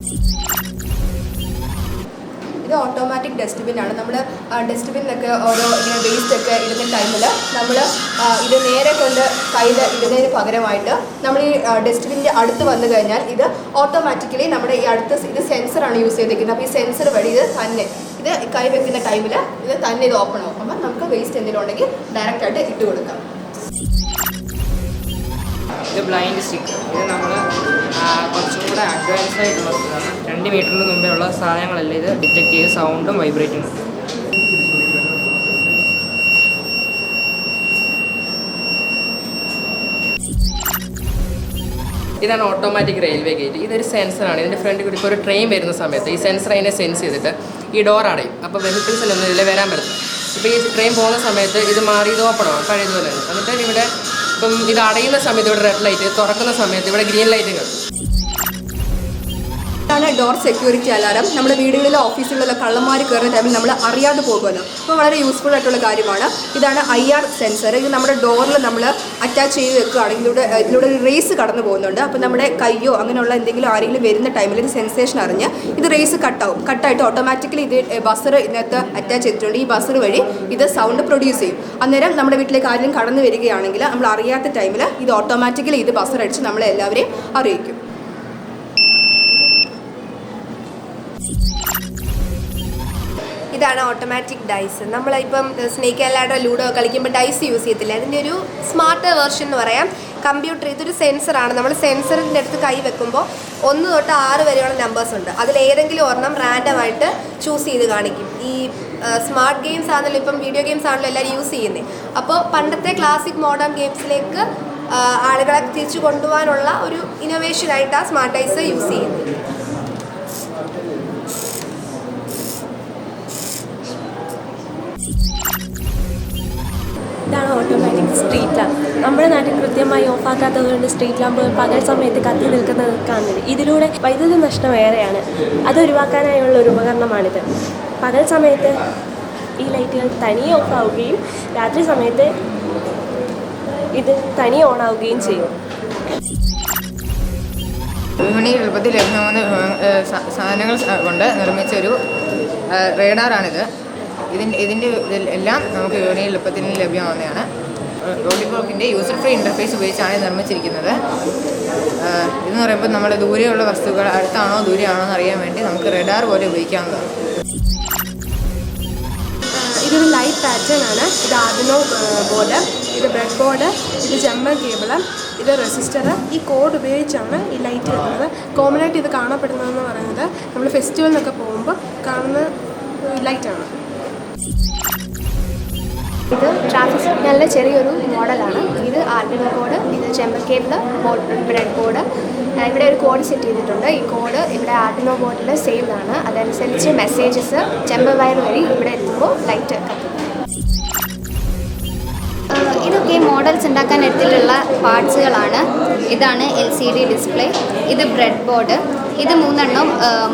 ഇത് ഓട്ടോമാറ്റിക് ഡസ്റ്റ്ബിനാണ്. നമ്മൾ ഡസ്റ്റ്ബിനിലൊക്കെ ഓരോ ഇങ്ങനെ വേസ്റ്റൊക്കെ ഇടുന്ന ടൈമിൽ നമ്മൾ ഇത് നേരെ കൊണ്ട് കയ്യിൽ ഇടുന്നതിന് പകരമായിട്ട് നമ്മൾ ഈ ഡസ്റ്റ്ബിൻ്റെ അടുത്ത് വന്നു കഴിഞ്ഞാൽ ഇത് ഓട്ടോമാറ്റിക്കലി നമ്മുടെ ഈ അടുത്ത് ഇത് സെൻസറാണ് യൂസ് ചെയ്തിരിക്കുന്നത്. അപ്പോൾ ഈ സെൻസർ വഴി ഇത് കൈ വെക്കുന്ന ടൈമിൽ ഇത് തന്നെ ഇത് ഓപ്പൺ ആവും. അപ്പം നമുക്ക് വേസ്റ്റ് എന്തെങ്കിലും ഉണ്ടെങ്കിൽ ഡയറക്റ്റായിട്ട് ഇട്ട് കൊടുക്കാം. ഇത് ബ്ലൈൻഡ് സ്റ്റിക്ക്. ഇത് നമ്മൾ കുറച്ചും കൂടെ അഡ്വാൻസ്ഡ് ആയിട്ടുള്ള 2 മീറ്ററിന് മുമ്പേ ഉള്ള സാധനങ്ങളെല്ലാം ഇത് ഡിറ്റക്ട് ചെയ്ത് സൗണ്ടും വൈബ്രേറ്റിംഗ്. ഇതാണ് ഓട്ടോമാറ്റിക് റെയിൽവേ ഗേറ്റ്. ഇതൊരു സെൻസറാണ്. ഇതിൻ്റെ ഫ്രണ്ടിൽ കൂടി ഇപ്പോൾ ഒരു ട്രെയിൻ വരുന്ന സമയത്ത് ഈ സെൻസർ അതിനെ സെൻസ് ചെയ്തിട്ട് ഈ ഡോർ അടയും. അപ്പോൾ വെഹിക്കിൾസിനൊന്നും ഇതിൽ വരാൻ പറ്റില്ല. ഇപ്പോൾ ഈ ട്രെയിൻ പോകുന്ന സമയത്ത് ഇത് മാറി ഇത് ഓപ്പൺ ആവും പഴയതുപോലെ. എന്നിട്ട് ഇവിടെ ഇപ്പം ഇത് അടയുന്ന സമയത്ത് ഇവിടെ റെഡ് ലൈറ്റ്, തുറക്കുന്ന സമയത്ത് ഇവിടെ ഗ്രീൻ ലൈറ്റ് കാണും. ഇതാണ് ഡോർ സെക്യൂരിറ്റി അലാറം. നമ്മുടെ വീടുകളിലോ ഓഫീസുകളിലോ കള്ളന്മാർ കയറുന്ന ടൈമിൽ നമ്മൾ അറിയാതെ പോകുമല്ലോ. അപ്പോൾ വളരെ യൂസ്ഫുൾ ആയിട്ടുള്ള കാര്യമാണ്. ഇതാണ് IR സെൻസർ. ഇത് നമ്മുടെ ഡോറിൽ നമ്മൾ അറ്റാച്ച് ചെയ്ത് വെക്കുകയാണെങ്കിൽ ഇതിലൂടെ ഒരു റേസ് കടന്നു പോകുന്നുണ്ട്. അപ്പോൾ നമ്മുടെ കയ്യോ അങ്ങനെയുള്ള എന്തെങ്കിലും ആരെങ്കിലും വരുന്ന ടൈമിൽ ഇത് സെൻസേഷൻ അറിഞ്ഞ് ഇത് റേസ് കട്ടായിട്ട് ഓട്ടോമാറ്റിക്കലി ഇത് ബസർ ഇതിനകത്ത് അറ്റാച്ച് ചെയ്തിട്ടുണ്ട്. ഈ ബസർ വഴി ഇത് സൗണ്ട് പ്രൊഡ്യൂസ് ചെയ്യും. അന്നേരം നമ്മുടെ വീട്ടിലേക്ക് ആരെങ്കിലും കടന്നു വരികയാണെങ്കിൽ നമ്മൾ അറിയാത്ത ടൈമിൽ ഇത് ഓട്ടോമാറ്റിക്കലി ഇത് ബസർ അടിച്ച് നമ്മളെല്ലാവരെയും അറിയിക്കും. ഇതാണ് ഓട്ടോമാറ്റിക് ഡൈസ്. നമ്മളിപ്പം സ്നേക്ക് അല്ലാതെ ലൂഡോ കളിക്കുമ്പോൾ ഡൈസ് യൂസ് ചെയ്യത്തില്ല. അതിൻ്റെ ഒരു സ്മാർട്ട് വേർഷൻ എന്ന് പറയാം. കമ്പ്യൂട്ടർ ഇതൊരു സെൻസറാണ്. നമ്മൾ സെൻസറിൻ്റെ അടുത്ത് കൈ വെക്കുമ്പോൾ 1 തൊട്ട് 6 വരെയുള്ള നമ്പേഴ്സ് ഉണ്ട്. അതിലേതെങ്കിലും ഒരെണ്ണം റാൻഡമായിട്ട് ചൂസ് ചെയ്ത് കാണിക്കും. ഈ സ്മാർട്ട് ഗെയിംസ് ആണല്ലോ, ഇപ്പം വീഡിയോ ഗെയിംസ് ആണല്ലോ എല്ലാവരും യൂസ് ചെയ്യുന്നത്. അപ്പോൾ പണ്ടത്തെ ക്ലാസിക് മോഡേൺ ഗെയിംസിലേക്ക് ആളുകളെ തിരിച്ചു കൊണ്ടുപോകാനുള്ള ഒരു ഇന്നോവേഷനായിട്ടാണ് സ്മാർട്ട് ഡൈസ് യൂസ് ചെയ്യുന്നത്. ഇതാണ് ഓട്ടോമാറ്റിക് സ്ട്രീറ്റ് ലാമ്പ്. നമ്മുടെ നാട്ടിൽ കൃത്യമായി ഓഫാക്കാത്തതുകൊണ്ട് സ്ട്രീറ്റ് ലാമ്പ് പകൽ സമയത്ത് കത്തി നിൽക്കുന്നത് കാണുന്നത്. ഇതിലൂടെ വൈദ്യുതി നഷ്ടം ഏറെയാണ്. അത് ഒഴിവാക്കാനായുള്ള ഒരു ഉപകരണമാണിത്. പകൽ സമയത്ത് ഈ ലൈറ്റുകൾ തനിയെ ഓഫാവുകയും രാത്രി സമയത്ത് ഇത് തനിയെ ഓണാവുകയും ചെയ്യും. വിപണിയിൽ എളുപ്പത്തിൽ ലഭ്യമാകുന്ന സാധനങ്ങൾ കൊണ്ട് നിർമ്മിച്ചൊരു റേഡാറാണിത്. ഇതിൻ്റെ എല്ലാം നമുക്ക് വിപണിയിൽ എളുപ്പത്തിൽ ലഭ്യമാവുന്നതാണ്. റോബോട്ടിക്കിൻ്റെ യൂസർ ഫ്രീ ഇൻ്റർഫേസ് ഉപയോഗിച്ചാണ് ഇത് നിർമ്മിച്ചിരിക്കുന്നത്. ഇതെന്ന് പറയുമ്പോൾ നമ്മൾ ദൂരെയുള്ള വസ്തുക്കൾ അടുത്താണോ ദൂരെയാണോ എന്ന് അറിയാൻ വേണ്ടി നമുക്ക് റഡാർ പോലെ ഉപയോഗിക്കാവുന്നതാണ്. ഇതൊരു ലൈറ്റ് പാറ്റേൺ ആണ്. ഇത് ആർഡിനോ ബോർഡ്, ഇത് ബ്രെഡ് ബോർഡ്, ഇത് ജമ്പർ കേബിൾ, ഇത് റെസിസ്റ്റർ. ഈ കോഡ് ഉപയോഗിച്ചാണ് ഈ ലൈറ്റ് വരുന്നത്. കോമൺ ആയിട്ട് ഇത് കാണപ്പെടുന്നതെന്ന് പറയുന്നത് നമ്മൾ ഫെസ്റ്റിവലിനൊക്കെ പോകുമ്പോൾ കാണുന്ന ലൈറ്റാണ്. ഇത് ട്രാഫിക് സിഗ്നലിൻ്റെ ചെറിയൊരു മോഡലാണ്. ഇത് ആർഡിനോ കോഡ്, ഇത് ജമ്പർ കേബിൾ, ബ്രെഡ് ബോർഡ്. ഇവിടെ ഒരു കോഡ് സെറ്റ് ചെയ്തിട്ടുണ്ട്. ഈ കോഡ് ഇവിടെ ആർഡിനോ ബോർഡിൽ സേവ്ഡ് ആണ്. അതനുസരിച്ച് മെസ്സേജസ് ജമ്പർ വയർ വഴി ഇവിടെ എത്തുമ്പോൾ ലൈറ്റ് കത്തും. ഇതൊക്കെ മോഡൽസ് ഉണ്ടാക്കാൻ എടുത്തിട്ടുള്ള പാർട്സുകളാണ്. ഇതാണ് LCD ഡിസ്പ്ലേ, ഇത് ബ്രെഡ് ബോർഡ്, ഇത് 3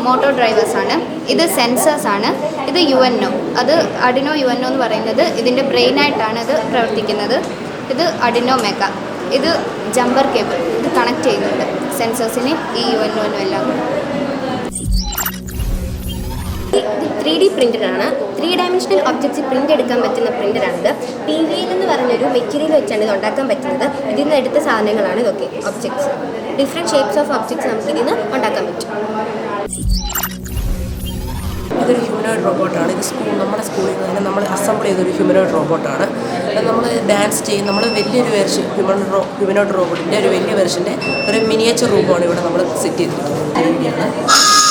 മോട്ടോർ ഡ്രൈവേഴ്സാണ്, ഇത് സെൻസേഴ്സാണ്, ഇത് UNO. അത് അഡിനോ UNO എന്ന് പറയുന്നത് ഇതിൻ്റെ ബ്രെയിനായിട്ടാണ് ഇത് പ്രവർത്തിക്കുന്നത്. ഇത് അഡിനോ മെഗ, ഇത് ജമ്പർ കേബിൾ, ഇത് കണക്ട് ചെയ്യുന്നുണ്ട് സെൻസേഴ്സിന് ഈ UNO എല്ലാം. ഇത് 3D പ്രിൻ്ററാണ്. 3 ഡയമെൻഷണൽ ഒബ്ജക്ട്സ് പ്രിൻ്റ് എടുക്കാൻ പറ്റുന്ന പ്രിൻ്ററാണിത്. PVL എന്ന് പറഞ്ഞൊരു മെറ്റീരിയൽ വെച്ചാണ് ഇത് ഉണ്ടാക്കാൻ പറ്റുന്നത്. ഇതിൽ നിന്ന് എടുത്ത സാധനങ്ങളാണ് ഇതൊക്കെ objects. Different shapes of objects നമുക്ക് ഇതിൽ നിന്ന് ഉണ്ടാക്കാൻ പറ്റും. ഇതൊരു ഹ്യൂമനോയിഡ് റോബോട്ടാണ്. ഇത് നമ്മുടെ സ്കൂളിൽ നിന്ന് നമ്മൾ അസംബിൾ ചെയ്തൊരു ഹ്യൂമനോയിഡ് റോബോട്ടാണ്. നമ്മൾ ഡാൻസ് ചെയ്യും. നമ്മൾ വലിയൊരു വെർഷൻ ഹ്യൂമനോയിഡ് റോബോട്ടിൻ്റെ ഒരു വലിയ വെർഷൻ്റെ ഒരു മിനിയേച്ചർ റൂമാണ് ഇവിടെ നമ്മൾ സെറ്റ് ചെയ്തിരിക്കുന്നത്.